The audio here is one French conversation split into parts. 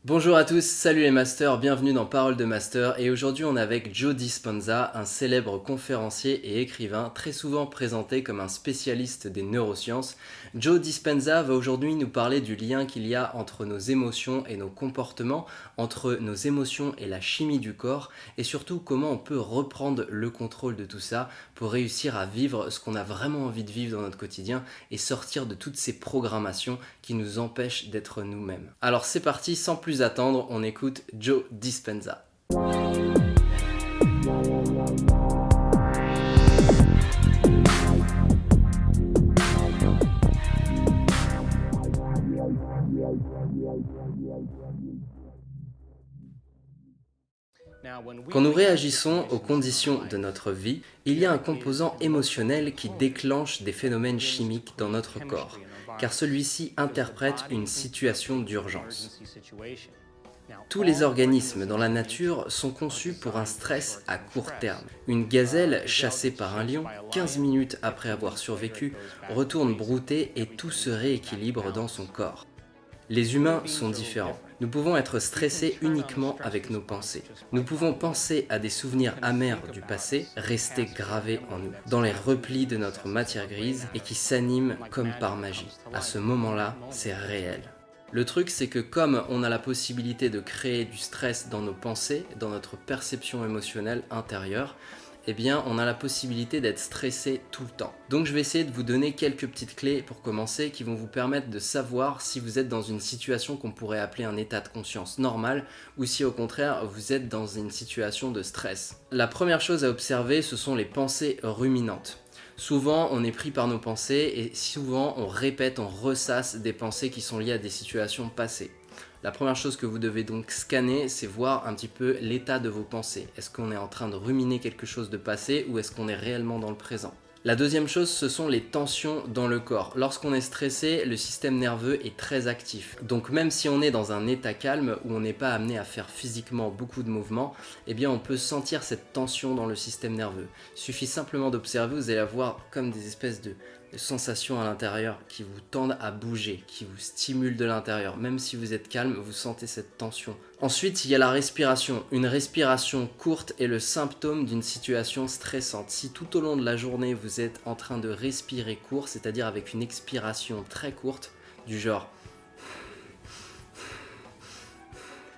Bonjour à tous, salut les masters, bienvenue dans Parole de Master et aujourd'hui on est avec Joe Dispenza, un célèbre conférencier et écrivain très souvent présenté comme un spécialiste des neurosciences. Joe Dispenza va aujourd'hui nous parler du lien qu'il y a entre nos émotions et nos comportements, entre nos émotions et la chimie du corps et surtout comment on peut reprendre le contrôle de tout ça pour réussir à vivre ce qu'on a vraiment envie de vivre dans notre quotidien et sortir de toutes ces programmations qui nous empêchent d'être nous-mêmes. Alors c'est parti, sans plus attendre, on écoute Joe Dispenza. Quand nous réagissons aux conditions de notre vie, il y a un composant émotionnel qui déclenche des phénomènes chimiques dans notre corps, car celui-ci interprète une situation d'urgence. Tous les organismes dans la nature sont conçus pour un stress à court terme. Une gazelle chassée par un lion, 15 minutes après avoir survécu, retourne brouter et tout se rééquilibre dans son corps. Les humains sont différents. Nous pouvons être stressés uniquement avec nos pensées. Nous pouvons penser à des souvenirs amers du passé, restés gravés en nous, dans les replis de notre matière grise et qui s'animent comme par magie. À ce moment-là, c'est réel. Le truc, c'est que comme on a la possibilité de créer du stress dans nos pensées, dans notre perception émotionnelle intérieure, eh bien, on a la possibilité d'être stressé tout le temps. Donc je vais essayer de vous donner quelques petites clés pour commencer qui vont vous permettre de savoir si vous êtes dans une situation qu'on pourrait appeler un état de conscience normal ou si au contraire vous êtes dans une situation de stress. La première chose à observer, ce sont les pensées ruminantes. Souvent, on est pris par nos pensées et souvent on répète, on ressasse des pensées qui sont liées à des situations passées. La première chose que vous devez donc scanner, c'est voir un petit peu l'état de vos pensées. Est-ce qu'on est en train de ruminer quelque chose de passé ou est-ce qu'on est réellement dans le présent ? La deuxième chose, ce sont les tensions dans le corps. Lorsqu'on est stressé, le système nerveux est très actif. Donc même si on est dans un état calme où on n'est pas amené à faire physiquement beaucoup de mouvements, eh bien on peut sentir cette tension dans le système nerveux. Il suffit simplement d'observer, vous allez avoir comme des espèces de sensations à l'intérieur qui vous tendent à bouger, qui vous stimulent de l'intérieur. Même si vous êtes calme, vous sentez cette tension. Ensuite, il y a la respiration. Une respiration courte est le symptôme d'une situation stressante. Si tout au long de la journée, vous êtes en train de respirer court, c'est-à-dire avec une expiration très courte, du genre...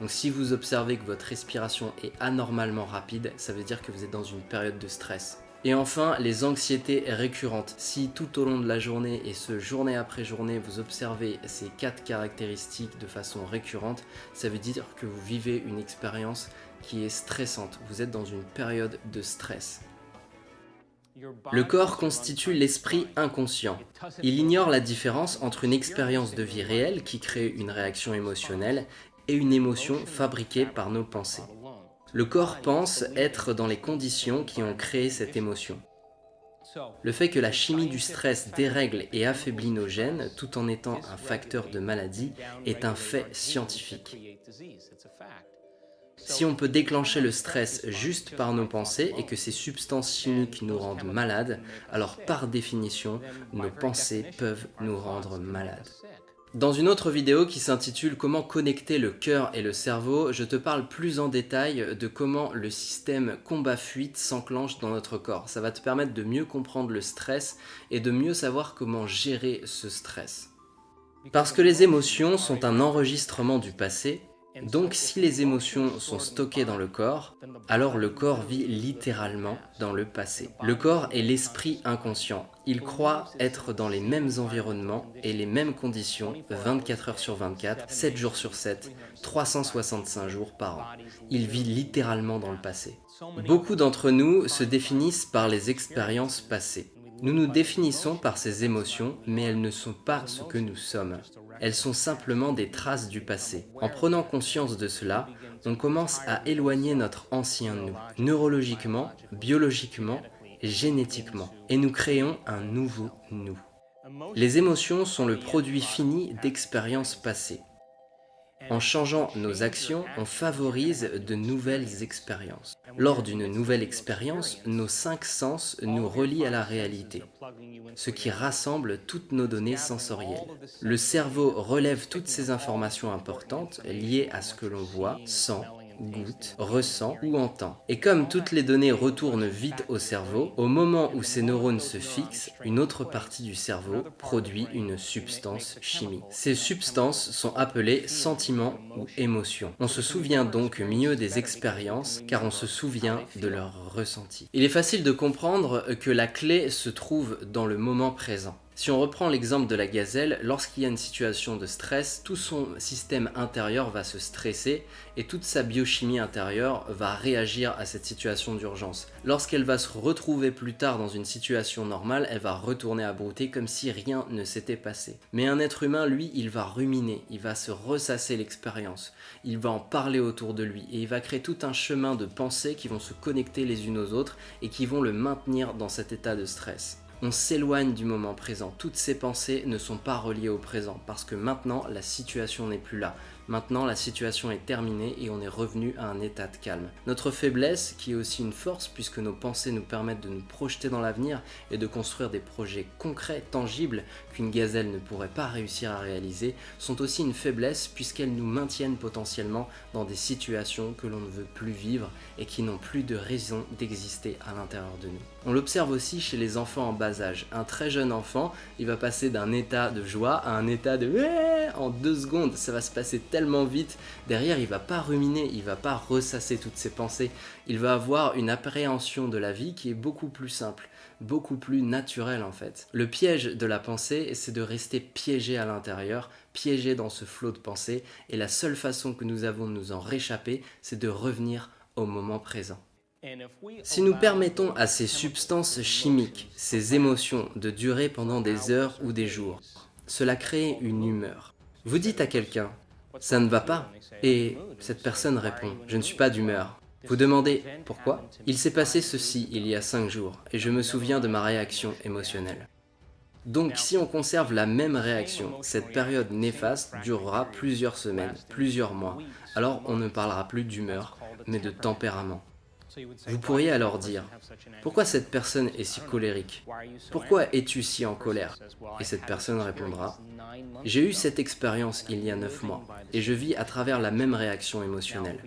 Donc si vous observez que votre respiration est anormalement rapide, ça veut dire que vous êtes dans une période de stress. Et enfin, les anxiétés récurrentes. Si tout au long de la journée et ce journée après journée, vous observez ces 4 caractéristiques de façon récurrente, ça veut dire que vous vivez une expérience qui est stressante. Vous êtes dans une période de stress. Le corps constitue l'esprit inconscient. Il ignore la différence entre une expérience de vie réelle qui crée une réaction émotionnelle et une émotion fabriquée par nos pensées. Le corps pense être dans les conditions qui ont créé cette émotion. Le fait que la chimie du stress dérègle et affaiblit nos gènes tout en étant un facteur de maladie est un fait scientifique. Si on peut déclencher le stress juste par nos pensées et que ces substances chimiques nous rendent malades, alors par définition, nos pensées peuvent nous rendre malades. Dans une autre vidéo qui s'intitule « Comment connecter le cœur et le cerveau », je te parle plus en détail de comment le système combat-fuite s'enclenche dans notre corps. Ça va te permettre de mieux comprendre le stress et de mieux savoir comment gérer ce stress. Parce que les émotions sont un enregistrement du passé, donc si les émotions sont stockées dans le corps, alors le corps vit littéralement dans le passé. Le corps est l'esprit inconscient. Il croit être dans les mêmes environnements et les mêmes conditions 24 heures sur 24, 7 jours sur 7, 365 jours par an. Il vit littéralement dans le passé. Beaucoup d'entre nous se définissent par les expériences passées. Nous nous définissons par ces émotions, mais elles ne sont pas ce que nous sommes. Elles sont simplement des traces du passé. En prenant conscience de cela, on commence à éloigner notre ancien nous, neurologiquement, biologiquement, génétiquement, et nous créons un nouveau nous. Les émotions sont le produit fini d'expériences passées. En changeant nos actions, on favorise de nouvelles expériences. Lors d'une nouvelle expérience, nos cinq sens nous relient à la réalité, ce qui rassemble toutes nos données sensorielles. Le cerveau relève toutes ces informations importantes liées à ce que l'on voit, sent, goûte, ressent ou entend. Et comme toutes les données retournent vite au cerveau, au moment où ces neurones se fixent, une autre partie du cerveau produit une substance chimique. Ces substances sont appelées sentiments ou émotions. On se souvient donc mieux des expériences car on se souvient de leurs ressentis. Il est facile de comprendre que la clé se trouve dans le moment présent. Si on reprend l'exemple de la gazelle, lorsqu'il y a une situation de stress, tout son système intérieur va se stresser et toute sa biochimie intérieure va réagir à cette situation d'urgence. Lorsqu'elle va se retrouver plus tard dans une situation normale, elle va retourner à brouter comme si rien ne s'était passé. Mais un être humain, lui, il va ruminer, il va se ressasser l'expérience, il va en parler autour de lui et il va créer tout un chemin de pensées qui vont se connecter les unes aux autres et qui vont le maintenir dans cet état de stress. On s'éloigne du moment présent. Toutes ces pensées ne sont pas reliées au présent parce que maintenant la situation n'est plus là. Maintenant la situation est terminée et on est revenu à un état de calme. Notre faiblesse, qui est aussi une force puisque nos pensées nous permettent de nous projeter dans l'avenir et de construire des projets concrets, tangibles, qu'une gazelle ne pourrait pas réussir à réaliser, sont aussi une faiblesse puisqu'elles nous maintiennent potentiellement dans des situations que l'on ne veut plus vivre et qui n'ont plus de raison d'exister à l'intérieur de nous. On l'observe aussi chez les enfants en bas âge. Un très jeune enfant, il va passer d'un état de joie à un état de en 2 secondes. Ça va se passer tellement vite. Derrière, il va pas ruminer, il va pas ressasser toutes ses pensées. Il va avoir une appréhension de la vie qui est beaucoup plus simple, beaucoup plus naturelle en fait. Le piège de la pensée, c'est de rester piégé à l'intérieur, piégé dans ce flot de pensée. Et la seule façon que nous avons de nous en réchapper, c'est de revenir au moment présent. Si nous permettons à ces substances chimiques, ces émotions, de durer pendant des heures ou des jours, cela crée une humeur. Vous dites à quelqu'un « ça ne va pas » et cette personne répond « je ne suis pas d'humeur ». Vous demandez « pourquoi ?» Il s'est passé ceci il y a 5 jours et je me souviens de ma réaction émotionnelle. Donc si on conserve la même réaction, cette période néfaste durera plusieurs semaines, plusieurs mois, alors on ne parlera plus d'humeur, mais de tempérament. Vous pourriez alors dire « Pourquoi cette personne est si colérique ? Pourquoi es-tu si en colère ?» Et cette personne répondra « J'ai eu cette expérience il y a 9 mois, et je vis à travers la même réaction émotionnelle. »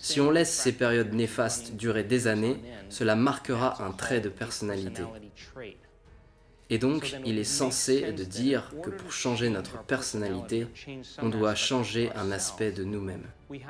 Si on laisse ces périodes néfastes durer des années, cela marquera un trait de personnalité. Et donc, il est sensé de dire que pour changer notre personnalité, on doit changer un aspect de nous-mêmes.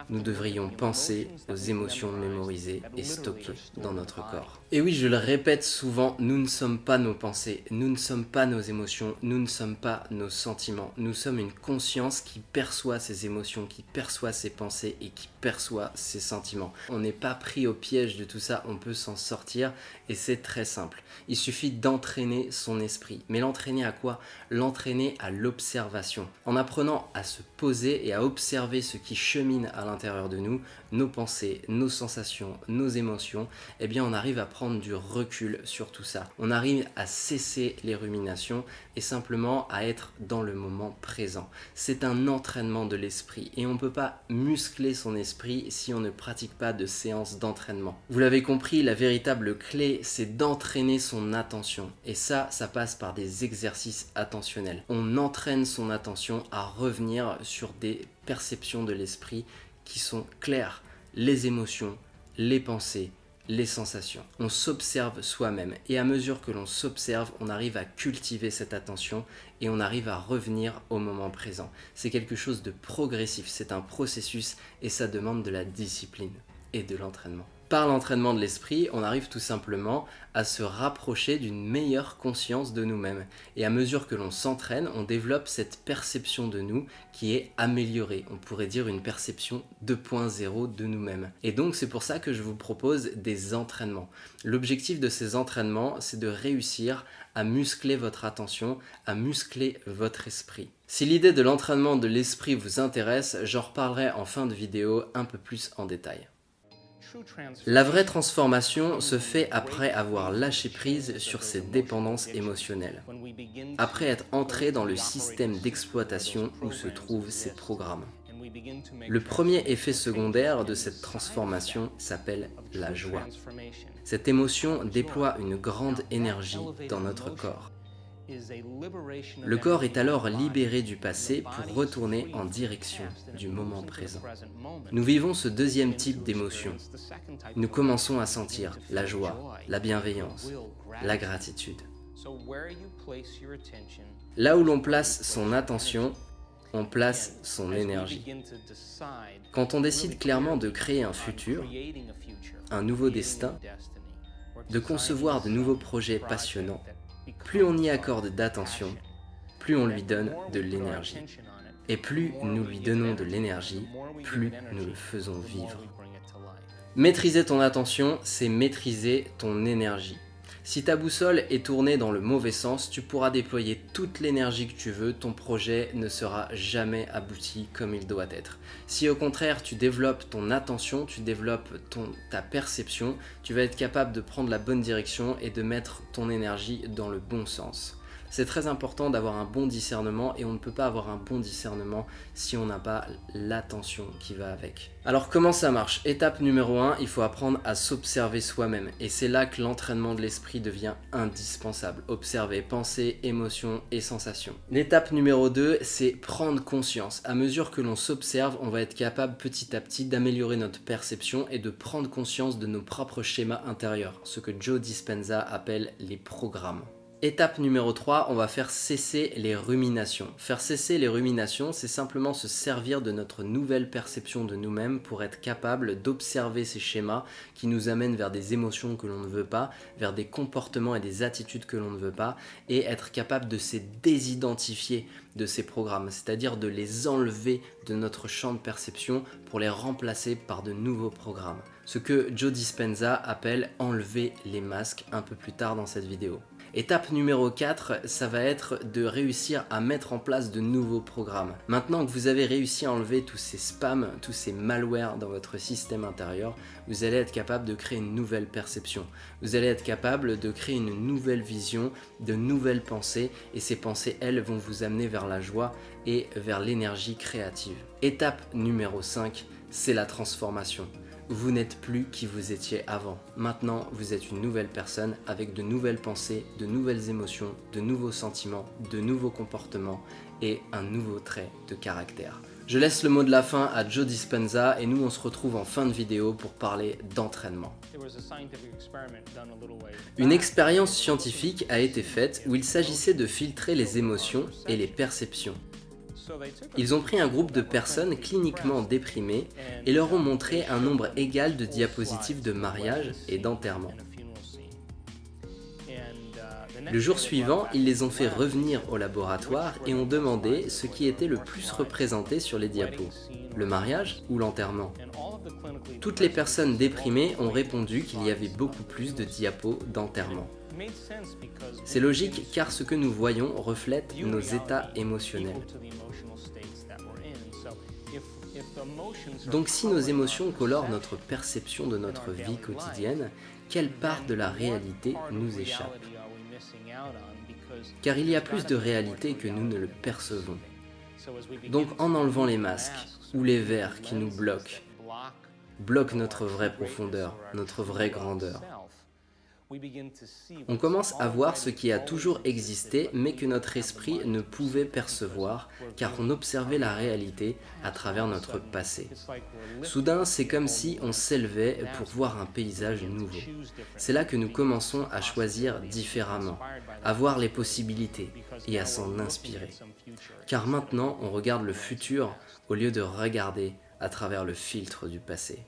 Nous devrions penser aux émotions mémorisées et stockées dans notre corps. Et oui, je le répète souvent, nous ne sommes pas nos pensées, nous ne sommes pas nos émotions, nous ne sommes pas nos sentiments. Nous sommes une conscience qui perçoit ces émotions, qui perçoit ces pensées et qui perçoit ces sentiments. On n'est pas pris au piège de tout ça, on peut s'en sortir et c'est très simple. Il suffit d'entraîner son esprit. Mais l'entraîner à quoi? L'entraîner à l'observation. En apprenant à se poser et à observer ce qui chemine à l'intérieur de nous, nos pensées, nos sensations, nos émotions, eh bien on arrive à prendre du recul sur tout ça. On arrive à cesser les ruminations et simplement à être dans le moment présent. C'est un entraînement de l'esprit et on ne peut pas muscler son esprit si on ne pratique pas de séances d'entraînement. Vous l'avez compris, la véritable clé, c'est d'entraîner son attention. Et ça passe par des exercices attentionnels. On entraîne son attention à revenir sur des perceptions de l'esprit qui sont claires, les émotions, les pensées, les sensations. On s'observe soi-même et à mesure que l'on s'observe, on arrive à cultiver cette attention et on arrive à revenir au moment présent. C'est quelque chose de progressif, c'est un processus et ça demande de la discipline et de l'entraînement. Par l'entraînement de l'esprit, on arrive tout simplement à se rapprocher d'une meilleure conscience de nous-mêmes. Et à mesure que l'on s'entraîne, on développe cette perception de nous qui est améliorée. On pourrait dire une perception 2.0 de nous-mêmes. Et donc c'est pour ça que je vous propose des entraînements. L'objectif de ces entraînements, c'est de réussir à muscler votre attention, à muscler votre esprit. Si l'idée de l'entraînement de l'esprit vous intéresse, j'en reparlerai en fin de vidéo un peu plus en détail. La vraie transformation se fait après avoir lâché prise sur ses dépendances émotionnelles, après être entré dans le système d'exploitation où se trouvent ces programmes. Le premier effet secondaire de cette transformation s'appelle la joie. Cette émotion déploie une grande énergie dans notre corps. Le corps est alors libéré du passé pour retourner en direction du moment présent. Nous vivons ce deuxième type d'émotion. Nous commençons à sentir la joie, la bienveillance, la gratitude. Là où l'on place son attention, on place son énergie. Quand on décide clairement de créer un futur, un nouveau destin, de concevoir de nouveaux projets passionnants, plus on y accorde d'attention, plus on lui donne de l'énergie. Et plus nous lui donnons de l'énergie, plus nous le faisons vivre. Maîtriser ton attention, c'est maîtriser ton énergie. Si ta boussole est tournée dans le mauvais sens, tu pourras déployer toute l'énergie que tu veux, ton projet ne sera jamais abouti comme il doit être. Si au contraire tu développes ton attention, tu développes ta perception, tu vas être capable de prendre la bonne direction et de mettre ton énergie dans le bon sens. C'est très important d'avoir un bon discernement et on ne peut pas avoir un bon discernement si on n'a pas l'attention qui va avec. Alors comment ça marche? Étape numéro 1, il faut apprendre à s'observer soi-même et c'est là que l'entraînement de l'esprit devient indispensable. Observer pensées, émotions et sensations. L'étape numéro 2, c'est prendre conscience. À mesure que l'on s'observe, on va être capable petit à petit d'améliorer notre perception et de prendre conscience de nos propres schémas intérieurs, ce que Joe Dispenza appelle les programmes. Étape numéro 3, on va faire cesser les ruminations. Faire cesser les ruminations, c'est simplement se servir de notre nouvelle perception de nous-mêmes pour être capable d'observer ces schémas qui nous amènent vers des émotions que l'on ne veut pas, vers des comportements et des attitudes que l'on ne veut pas, et être capable de se désidentifier de ces programmes, c'est-à-dire de les enlever de notre champ de perception pour les remplacer par de nouveaux programmes. Ce que Joe Dispenza appelle enlever les masques un peu plus tard dans cette vidéo. Étape numéro 4, ça va être de réussir à mettre en place de nouveaux programmes. Maintenant que vous avez réussi à enlever tous ces spams, tous ces malwares dans votre système intérieur, vous allez être capable de créer une nouvelle perception. Vous allez être capable de créer une nouvelle vision, de nouvelles pensées, et ces pensées, elles, vont vous amener vers la joie et vers l'énergie créative. Étape numéro 5, c'est la transformation. Vous n'êtes plus qui vous étiez avant. Maintenant, vous êtes une nouvelle personne avec de nouvelles pensées, de nouvelles émotions, de nouveaux sentiments, de nouveaux comportements et un nouveau trait de caractère. Je laisse le mot de la fin à Joe Dispenza et nous on se retrouve en fin de vidéo pour parler d'entraînement. Une expérience scientifique a été faite où il s'agissait de filtrer les émotions et les perceptions. Ils ont pris un groupe de personnes cliniquement déprimées et leur ont montré un nombre égal de diapositives de mariage et d'enterrement. Le jour suivant, ils les ont fait revenir au laboratoire et ont demandé ce qui était le plus représenté sur les diapos, le mariage ou l'enterrement. Toutes les personnes déprimées ont répondu qu'il y avait beaucoup plus de diapos d'enterrement. C'est logique car ce que nous voyons reflète nos états émotionnels. Donc si nos émotions colorent notre perception de notre vie quotidienne, quelle part de la réalité nous échappe? Car il y a plus de réalité que nous ne le percevons. Donc en enlevant les masques ou les verres qui nous bloquent notre vraie profondeur, notre vraie grandeur, on commence à voir ce qui a toujours existé mais que notre esprit ne pouvait percevoir car on observait la réalité à travers notre passé. Soudain, c'est comme si on s'élevait pour voir un paysage nouveau. C'est là que nous commençons à choisir différemment, à voir les possibilités et à s'en inspirer. Car maintenant, on regarde le futur au lieu de regarder à travers le filtre du passé.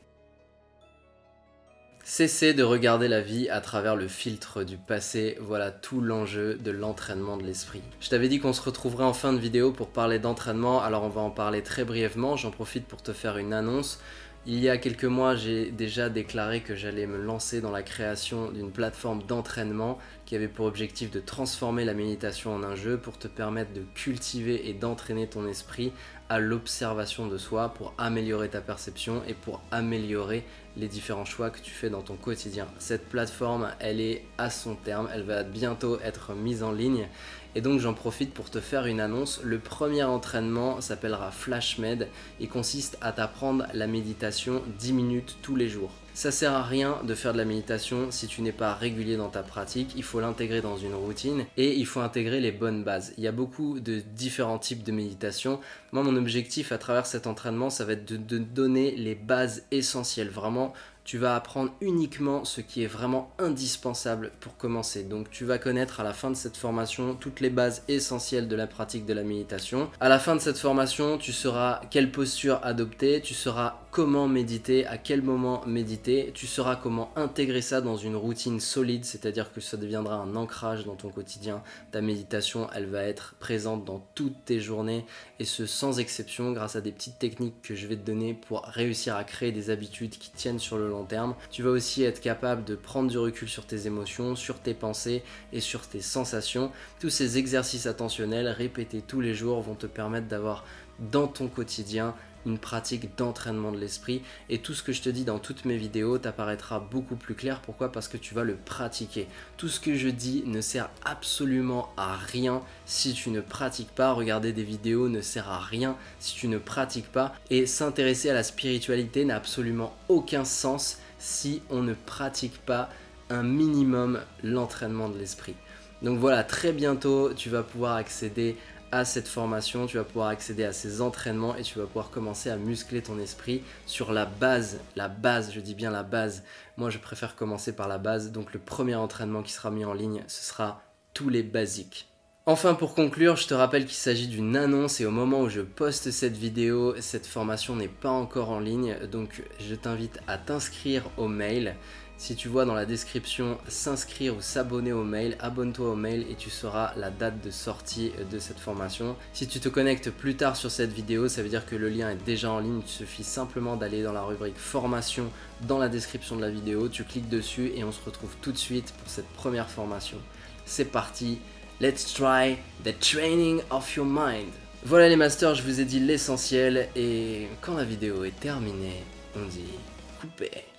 Cessez de regarder la vie à travers le filtre du passé, voilà tout l'enjeu de l'entraînement de l'esprit. Je t'avais dit qu'on se retrouverait en fin de vidéo pour parler d'entraînement, alors on va en parler très brièvement, j'en profite pour te faire une annonce. Il y a quelques mois, j'ai déjà déclaré que j'allais me lancer dans la création d'une plateforme d'entraînement qui avait pour objectif de transformer la méditation en un jeu pour te permettre de cultiver et d'entraîner ton esprit à l'observation de soi pour améliorer ta perception et pour améliorer les différents choix que tu fais dans ton quotidien. Cette plateforme, elle est à son terme, elle va bientôt être mise en ligne Et donc j'en profite pour te faire une annonce. Le premier entraînement s'appellera FlashMed et consiste à t'apprendre la méditation 10 minutes tous les jours. Ça sert à rien de faire de la méditation si tu n'es pas régulier dans ta pratique, il faut l'intégrer dans une routine et il faut intégrer les bonnes bases. Il y a beaucoup de différents types de méditation. Moi, mon objectif à travers cet entraînement, ça va être de donner les bases essentielles. Vraiment, tu vas apprendre uniquement ce qui est vraiment indispensable pour commencer. Donc tu vas connaître à la fin de cette formation toutes les bases essentielles de la pratique de la méditation. À la fin de cette formation, tu sauras quelle posture adopter, tu sauras comment méditer, à quel moment méditer, tu sauras comment intégrer ça dans une routine solide, c'est-à-dire que ça deviendra un ancrage dans ton quotidien. Ta méditation, elle va être présente dans toutes tes journées et ce sans exception grâce à des petites techniques que je vais te donner pour réussir à créer des habitudes qui tiennent sur le long terme. Tu vas aussi être capable de prendre du recul sur tes émotions, sur tes pensées et sur tes sensations. Tous ces exercices attentionnels répétés tous les jours vont te permettre d'avoir dans ton quotidien une pratique d'entraînement de l'esprit et tout ce que je te dis dans toutes mes vidéos t'apparaîtra beaucoup plus clair. Pourquoi ? Parce que tu vas le pratiquer. Tout ce que je dis ne sert absolument à rien si tu ne pratiques pas. Regarder des vidéos ne sert à rien si tu ne pratiques pas et s'intéresser à la spiritualité n'a absolument aucun sens si on ne pratique pas un minimum l'entraînement de l'esprit. Donc voilà, très bientôt tu vas pouvoir accéder à cette formation, tu vas pouvoir accéder à ces entraînements et tu vas pouvoir commencer à muscler ton esprit sur la base, je dis bien la base. Moi je préfère commencer par la base, donc le premier entraînement qui sera mis en ligne, ce sera tous les basiques. Enfin pour conclure, je te rappelle qu'il s'agit d'une annonce et au moment où je poste cette vidéo, cette formation n'est pas encore en ligne, donc je t'invite à t'inscrire au mail. Si tu vois dans la description s'inscrire ou s'abonner au mail, abonne-toi au mail et tu sauras la date de sortie de cette formation. Si tu te connectes plus tard sur cette vidéo, ça veut dire que le lien est déjà en ligne. Il suffit simplement d'aller dans la rubrique formation dans la description de la vidéo. Tu cliques dessus et on se retrouve tout de suite pour cette première formation. C'est parti, let's try the training of your mind. Voilà les masters, je vous ai dit l'essentiel et quand la vidéo est terminée, on dit couper.